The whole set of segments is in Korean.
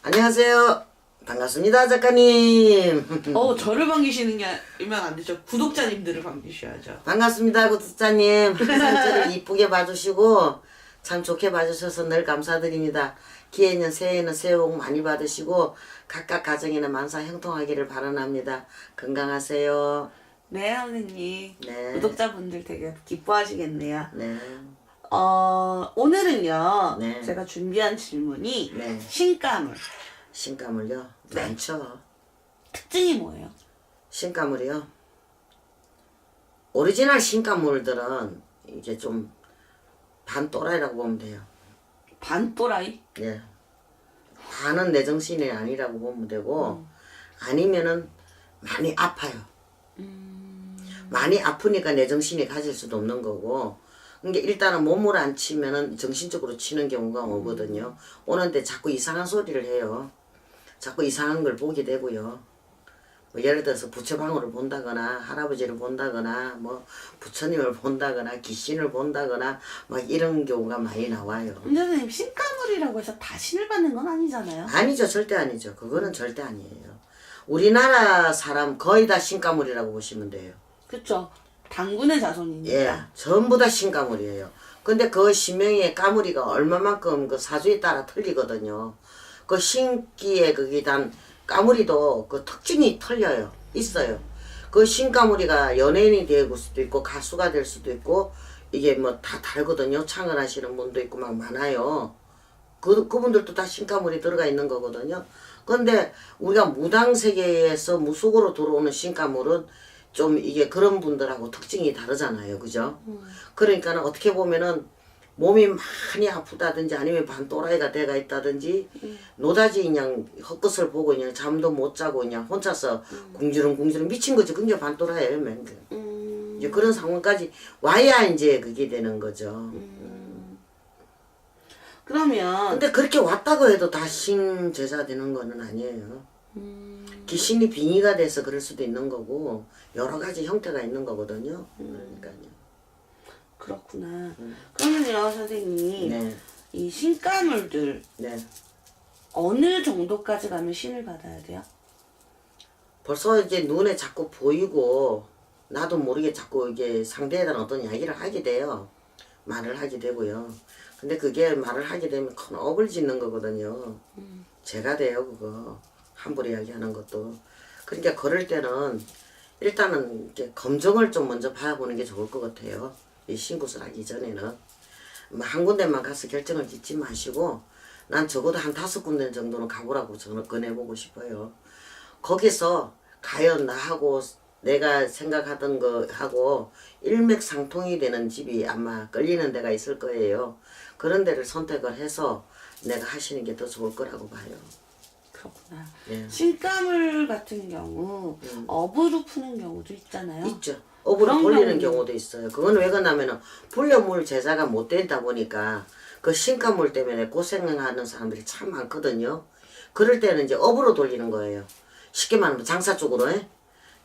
안녕하세요. 반갑습니다, 작가님. 저를 반기시는 게 이면 안 되죠. 구독자님들을 반기셔야죠. 반갑습니다, 구독자님. 항상 저를 이쁘게 봐주시고 참 좋게 봐주셔서 늘 감사드립니다. 기해년 새해에는 새해 복 많이 받으시고 각각 가정에는 만사 형통하기를 바라랍니다. 건강하세요. 네, 선생님. 네. 구독자분들 되게 기뻐하시겠네요. 네. 오늘은요, 네. 제가 준비한 질문이 네. 신가물. 신가물요? 네. 많죠. 특징이 뭐예요? 신가물이요? 오리지널 신가물들은 이게 좀 반또라이라고 보면 돼요. 반또라이? 예. 반은 내 정신이 아니라고 보면 되고, 아니면은 많이 아파요. 많이 아프니까 내 정신이 가질 수도 없는 거고, 그러니까 일단은 몸을 안 치면은 정신적으로 치는 경우가 오거든요. 오는데 자꾸 이상한 소리를 해요. 자꾸 이상한 걸 보게 되고요. 뭐 예를 들어서 부처방울을 본다거나 할아버지를 본다거나 뭐 부처님을 본다거나 귀신을 본다거나 막 이런 경우가 많이 나와요. 근데 선생님, 신가물이라고 해서 다 신을 받는 건 아니잖아요. 아니죠. 절대 아니죠. 그거는 절대 아니에요. 우리나라 사람 거의 다 신가물이라고 보시면 돼요. 그쵸? 당군의 자손이니까. 예, 전부 다 신가물이에요. 근데 그 신명의 가물이가 얼마만큼 그 사주에 따라 틀리거든요. 그 신기에 그게 단 가물이도 그 특징이 틀려요. 있어요. 그 신가물이가 연예인이 될 수도 있고 가수가 될 수도 있고 이게 뭐 다 다르거든요. 창을 하시는 분도 있고 막 많아요. 그분들도 다 신가물이 들어가 있는 거거든요. 근데 우리가 무당 세계에서 무속으로 들어오는 신가물은 좀 이게 그런 분들하고 특징이 다르잖아요. 그죠? 그러니까는 어떻게 보면은 몸이 많이 아프다든지 아니면 반또라이가 돼가 있다든지 노다지 그냥 헛것을 보고 그냥 잠도 못 자고 그냥 혼자서 궁지렁궁지렁 미친 거지. 그게 반또라이예요. 이제 그런 상황까지 와야 이제 그게 되는 거죠. 그러면 근데 그렇게 왔다고 해도 다 신제자 되는 거는 아니에요. 귀신이 빙의가 돼서 그럴 수도 있는 거고 여러 가지 형태가 있는 거거든요. 그러니까요. 그렇구나. 그러면요, 선생님. 네. 이 신가물들 네. 어느 정도까지 가면 신을 받아야 돼요? 벌써 이제 눈에 자꾸 보이고 나도 모르게 자꾸 이게 상대에 대한 어떤 이야기를 하게 돼요. 말을 하게 되고요. 근데 그게 말을 하게 되면 큰 업을 짓는 거거든요. 죄가 돼요, 그거. 함부로 이야기하는 것도. 그러니까 그럴 때는 일단은 이렇게 검정을 좀 먼저 봐보는 게 좋을 것 같아요. 이 신굿을 하기 전에는. 뭐 한 군데만 가서 결정을 짓지 마시고 난 적어도 한 5군데 정도는 가보라고 저는 권해보고 싶어요. 거기서 과연 나하고 내가 생각하던 거하고 일맥상통이 되는 집이 아마 끌리는 데가 있을 거예요. 그런 데를 선택을 해서 내가 하시는 게 더 좋을 거라고 봐요. 그렇구나. 예. 신가물 같은 경우 업으로 푸는 경우도 있잖아요. 있죠. 업으로 그런 돌리는 경우는- 경우도 있어요. 그건 왜 그러냐면은 불려물 제자가 못 되다 보니까 그 신가물 때문에 고생하는 사람들이 참 많거든요. 그럴 때는 이제 업으로 돌리는 거예요. 쉽게 말하면 장사 쪽으로 해.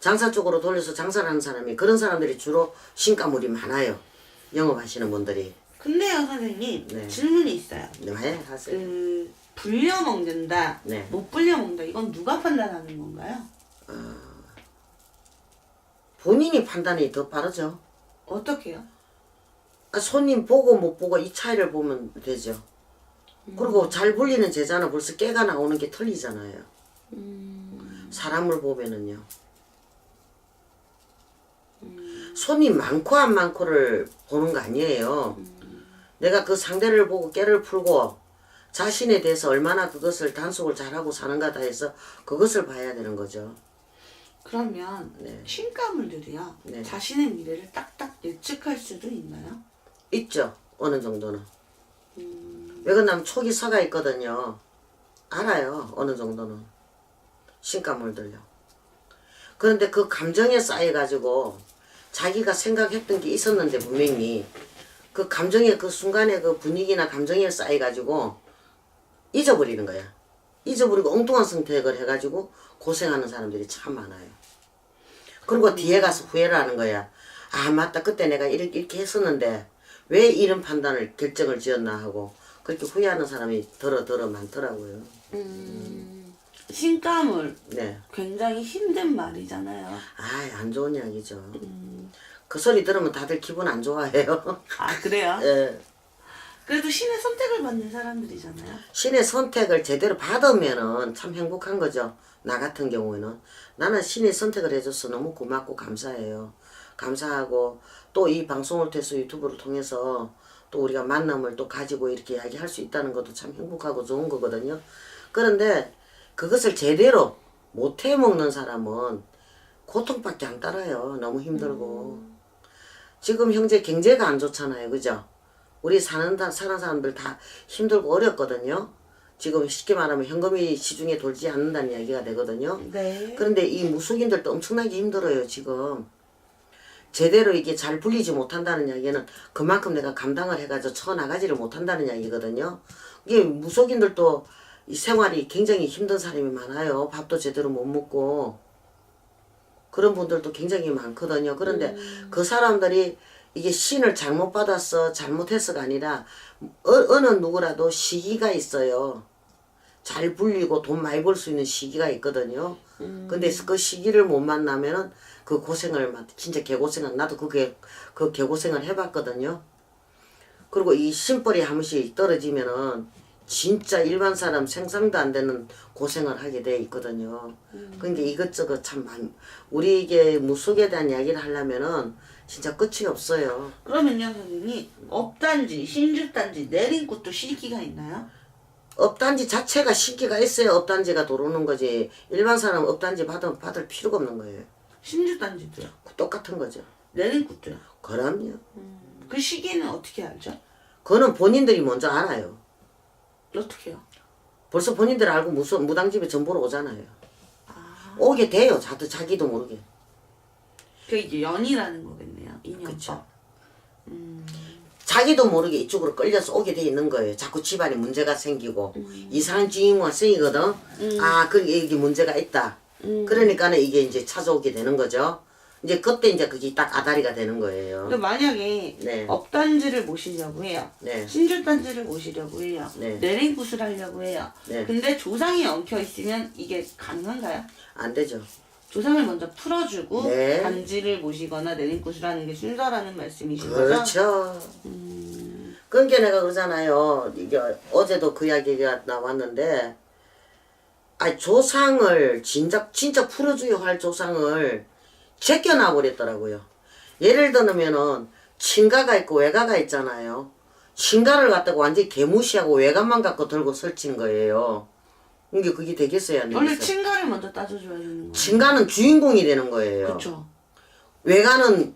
장사 쪽으로 돌려서 장사를 하는 사람이 그런 사람들이 주로 신가물이 많아요. 영업하시는 분들이. 근데요, 선생님. 네. 질문이 있어요. 네, 하세요. 불려 먹는다, 네. 못 불려 먹는다. 이건 누가 판단하는 건가요? 본인이 판단이 더 빠르죠. 어떻게요? 손님 보고 못 보고 이 차이를 보면 되죠. 그리고 잘 불리는 제자는 벌써 깨가 나오는 게 틀리잖아요. 사람을 보면은요. 손님 많고 안 많고를 보는 거 아니에요. 내가 그 상대를 보고 깨를 풀고 자신에 대해서 얼마나 그것을 단속을 잘하고 사는가다 해서 그것을 봐야 되는 거죠. 그러면 네. 신가물들이요. 네. 자신의 미래를 딱딱 예측할 수도 있나요? 있죠. 어느 정도는. 왜 그러냐면 촉이 서가 있거든요. 알아요. 어느 정도는. 신가물들요. 그런데 그 감정에 쌓여가지고 자기가 생각했던 게 있었는데 분명히 그 감정에 그 순간에 그 분위기나 감정에 쌓여가지고 잊어버리는 거야. 잊어버리고 엉뚱한 선택을 해가지고 고생하는 사람들이 참 많아요. 그리고 뒤에 가서 후회를 하는 거야. 아 맞다 그때 내가 이렇게 했었는데 왜 이런 판단을 결정을 지었나 하고 그렇게 후회하는 사람이 더러 많더라고요. 신가물 네. 굉장히 힘든 말이잖아요. 아이, 안 좋은 이야기죠. 그 소리 들으면 다들 기분 안 좋아해요. 아 그래요? 예. 그래도 신의 선택을 받는 사람들이잖아요. 신의 선택을 제대로 받으면은 참 행복한 거죠. 나 같은 경우에는. 나는 신의 선택을 해줘서 너무 고맙고 감사해요. 감사하고 또 이 방송을 통해서 유튜브를 통해서 또 우리가 만남을 또 가지고 이렇게 이야기할 수 있다는 것도 참 행복하고 좋은 거거든요. 그런데 그것을 제대로 못 해먹는 사람은 고통밖에 안 따라요. 너무 힘들고. 지금 현재 경제가 안 좋잖아요. 그죠? 우리 사는 사람들 다 힘들고 어렵거든요. 지금 쉽게 말하면 현금이 시중에 돌지 않는다는 이야기가 되거든요. 네. 그런데 이 무속인들도 엄청나게 힘들어요. 지금. 제대로 이게 잘 불리지 못한다는 이야기는 그만큼 내가 감당을 해가지고 쳐나가지를 못한다는 이야기거든요. 이게 무속인들도 이 생활이 굉장히 힘든 사람이 많아요. 밥도 제대로 못 먹고. 그런 분들도 굉장히 많거든요. 그런데 그 사람들이 이게 신을 잘못 받았어, 잘못해서가 아니라 어느 누구라도 시기가 있어요. 잘 불리고 돈 많이 벌 수 있는 시기가 있거든요. 근데 그 시기를 못 만나면은 그 고생을 진짜 개고생을 나도 그 개고생을 해봤거든요. 그리고 이 신벌이 한 번씩 떨어지면은 진짜 일반 사람 생상도 안 되는 고생을 하게 돼 있거든요. 그러니까 이것저것 참 많이 우리에게 무속에 대한 이야기를 하려면은 진짜 끝이 없어요. 그러면요 선생님 업단지, 신주단지, 내린꽃도 시기가 있나요? 업단지 자체가 시기가 있어야 업단지가 들어오는 거지. 일반 사람 업단지 받을 필요가 없는 거예요. 신주단지도요? 똑같은 거죠. 내린꽃도요? 그럼요. 그 시기는 어떻게 알죠? 그거는 본인들이 먼저 알아요. 어떻게요? 벌써 본인들 알고 무당집에 전보러 오잖아요. 오게 돼요. 자기도 모르게. 그게 이제 연이라는 거겠네요. 인연법. 그쵸. 자기도 모르게 이쪽으로 끌려서 오게 돼 있는 거예요. 자꾸 집안에 문제가 생기고 이상한 주인공이 생기거든. 아, 그게 이게 문제가 있다. 그러니까는 이게 이제 찾아오게 되는 거죠. 이제 그때 이제 그게 딱 아다리가 되는 거예요. 근데 만약에 네. 업단지를 모시려고 해요. 네. 신주단지를 모시려고 해요. 네. 내린굿을 하려고 해요. 네. 근데 조상이 엉켜 있으면 이게 가능한가요? 안 되죠. 조상을 먼저 풀어주고 네. 단지를 모시거나 내린굿을 하는 게 순서라는 말씀이신 거죠? 그렇죠. 그러니까 내가 그러잖아요. 이게 어제도 그 이야기가 나왔는데, 아 조상을 진짜 풀어줘야 할 조상을 제껴놔 버렸더라고요. 예를 들면은 친가가 있고 외가가 있잖아요. 친가를 갖다가 완전히 개무시하고 외가만 갖고 들고 설친 거예요. 그게 되겠어요, 안 원래 되겠어요? 친가를 먼저 따져줘야 되는 거예요. 친가는 주인공이 되는 거예요. 그렇죠. 외가는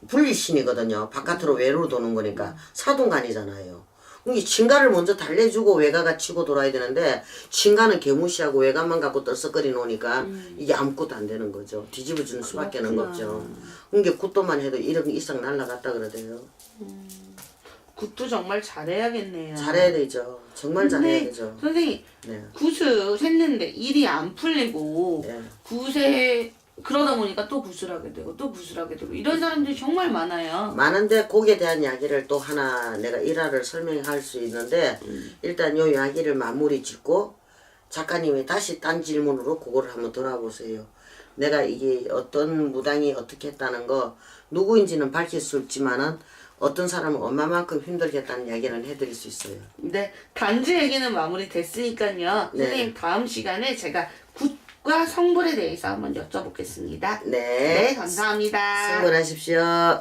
분리신이거든요. 바깥으로 외로 도는 거니까 사동간이잖아요. 이게 친가를 먼저 달래주고 외가가 치고 돌아야 되는데 친가는 개무시하고 외가만 갖고 떨썩거리 놓으니까 이게 아무것도 안 되는 거죠. 뒤집어주는 수밖에 는 없죠. 그게 굿도만 해도 1억 이상 날라갔다 그러대요. 굿도 정말 잘해야겠네요. 잘해야 되죠. 정말 잘해야 되죠. 선생님 네. 굿을 했는데 일이 안 풀리고 네. 굿에 그러다 보니까 또 굿을 하게 되고 또 굿을 하게 되고 이런 사람들이 정말 많아요. 많은데 거기에 대한 이야기를 또 하나 내가 일화를 설명할 수 있는데 일단 요 이야기를 마무리 짓고 작가님이 다시 딴 질문으로 그거를 한번 돌아보세요. 내가 이게 어떤 무당이 어떻게 했다는 거 누구인지는 밝힐 수 없지만은 어떤 사람은 얼마만큼 힘들겠다는 이야기를 해드릴 수 있어요. 네, 단지 얘기는 마무리 됐으니까요. 네. 선생님 다음 시간에 제가 굿과 성불에 대해서 한번 여쭤보겠습니다. 네. 네, 감사합니다. 승분하십시오.